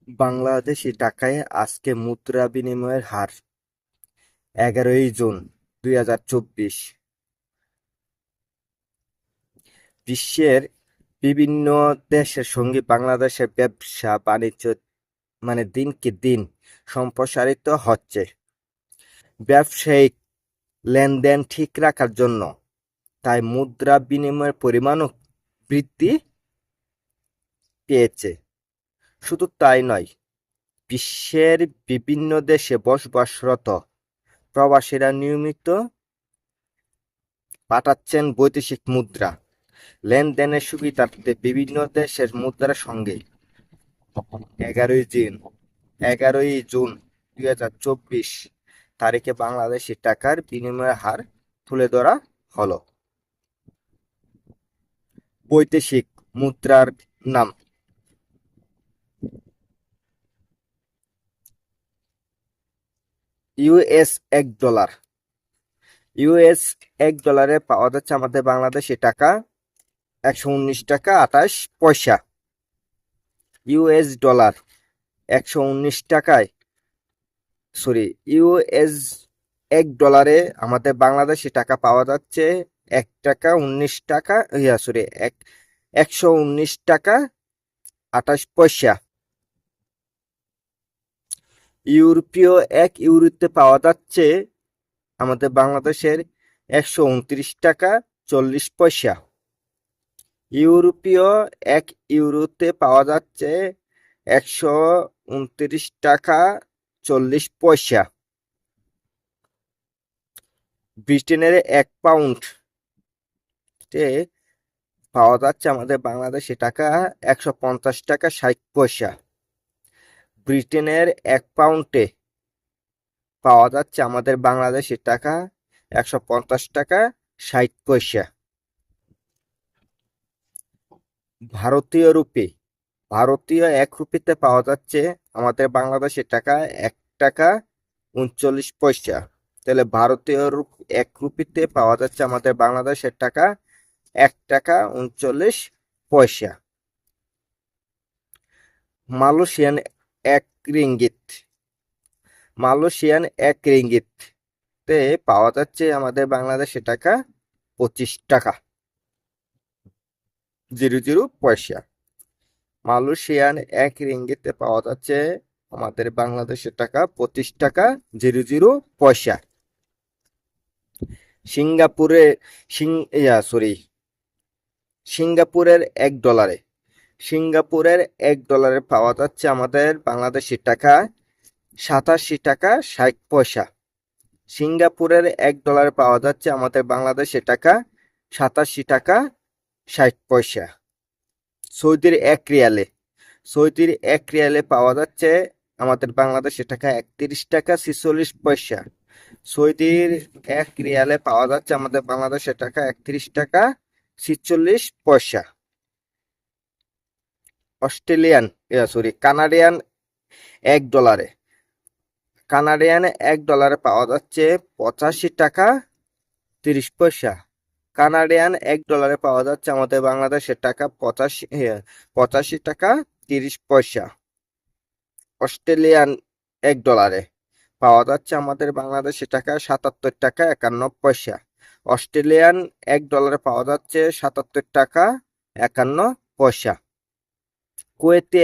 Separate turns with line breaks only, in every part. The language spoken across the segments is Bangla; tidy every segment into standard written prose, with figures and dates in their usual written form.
বাংলাদেশি টাকায় আজকে মুদ্রা বিনিময়ের হার 11 জুন 2024। বিশ্বের বিভিন্ন দেশের সঙ্গে বাংলাদেশের ব্যবসা বাণিজ্য দিনকে দিন সম্প্রসারিত হচ্ছে। ব্যবসায়িক লেনদেন ঠিক রাখার জন্য তাই মুদ্রা বিনিময়ের পরিমাণও বৃদ্ধি পেয়েছে। শুধু তাই নয়, বিশ্বের বিভিন্ন দেশে বসবাসরত প্রবাসীরা নিয়মিত পাঠাচ্ছেন বৈদেশিক মুদ্রা। লেনদেনের সুবিধার্থে বিভিন্ন দেশের মুদ্রার সঙ্গে 11ই জুন 2024 তারিখে বাংলাদেশি টাকার বিনিময় হার তুলে ধরা হলো। বৈদেশিক মুদ্রার নাম: ইউএস $1। ইউএস $1 পাওয়া যাচ্ছে আমাদের বাংলাদেশি টাকা 119 টাকা 28 পয়সা। ইউএস ডলার 119 টাকায় ইউএস $1 আমাদের বাংলাদেশি টাকা পাওয়া যাচ্ছে 119 টাকা 119 টাকা 28 পয়সা। ইউরোপীয় €1 পাওয়া যাচ্ছে আমাদের বাংলাদেশের 129 টাকা 40 পয়সা। ইউরোপীয় €1 পাওয়া যাচ্ছে 129 টাকা 40 পয়সা। ব্রিটেনের £1 পাওয়া যাচ্ছে আমাদের বাংলাদেশি টাকা 150 টাকা 60 পয়সা। ব্রিটেনের £1 পাওয়া যাচ্ছে আমাদের বাংলাদেশি টাকা 150 টাকা 60 পয়সা। ভারতীয় ₹1 পাওয়া যাচ্ছে আমাদের বাংলাদেশি টাকা 1 টাকা 39 পয়সা। তাহলে ভারতীয় ₹1 পাওয়া যাচ্ছে আমাদের বাংলাদেশের টাকা 1 টাকা 39 পয়সা। মালয়েশিয়ান এক রিঙ্গিত তে পাওয়া যাচ্ছে আমাদের বাংলাদেশি টাকা 25 টাকা 00 পয়সা। মালয়েশিয়ান এক রিঙ্গিতে পাওয়া যাচ্ছে আমাদের বাংলাদেশের টাকা 25 টাকা 00 পয়সা। সিঙ্গাপুরের $1 পাওয়া যাচ্ছে আমাদের বাংলাদেশি টাকা 87 টাকা 60 পয়সা। সিঙ্গাপুরের $1 পাওয়া যাচ্ছে আমাদের বাংলাদেশি টাকা 87 টাকা 60 পয়সা। সৌদির এক রিয়ালে পাওয়া যাচ্ছে আমাদের বাংলাদেশি টাকা 31 টাকা 46 পয়সা। সৌদির এক রিয়ালে পাওয়া যাচ্ছে আমাদের বাংলাদেশের টাকা 31 টাকা 46 পয়সা। কানাডিয়ান $1 পাওয়া যাচ্ছে 85 টাকা 30 পয়সা। কানাডিয়ান $1 পাওয়া যাচ্ছে আমাদের বাংলাদেশের টাকা 85 টাকা 30 পয়সা। অস্ট্রেলিয়ান $1 পাওয়া যাচ্ছে আমাদের বাংলাদেশি টাকা 77 টাকা 51 পয়সা। অস্ট্রেলিয়ান $1 পাওয়া যাচ্ছে 77 টাকা 51 পয়সা। কুয়েতি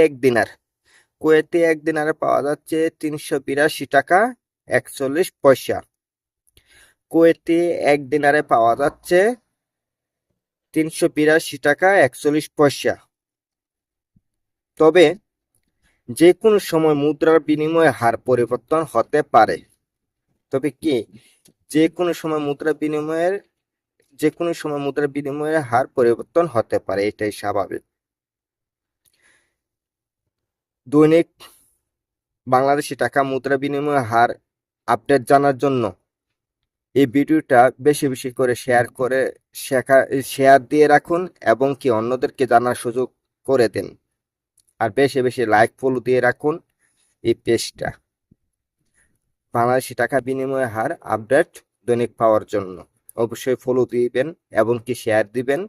এক দিনারে পাওয়া যাচ্ছে 382 টাকা 41 পয়সা। কুয়েতি এক দিনারে পাওয়া যাচ্ছে 382 টাকা 41 পয়সা। তবে যে কোনো সময় মুদ্রার বিনিময় হার পরিবর্তন হতে পারে। যে কোনো সময় মুদ্রার বিনিময়ের হার পরিবর্তন হতে পারে, এটাই স্বাভাবিক। দৈনিক বাংলাদেশি টাকা মুদ্রা বিনিময় হার আপডেট জানার জন্য এই ভিডিওটা বেশি বেশি করে শেয়ার দিয়ে রাখুন এবং কি অন্যদেরকে জানার সুযোগ করে দিন। আর বেশি বেশি লাইক ফলো দিয়ে রাখুন এই পেজটা, বাংলাদেশি টাকা বিনিময় হার আপডেট দৈনিক পাওয়ার জন্য। অবশ্যই ফলো দিবেন এবং কি শেয়ার দিবেন,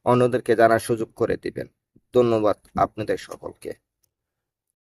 অন্যদেরকে জানার সুযোগ করে দিবেন। ধন্যবাদ আপনাদের সকলকে।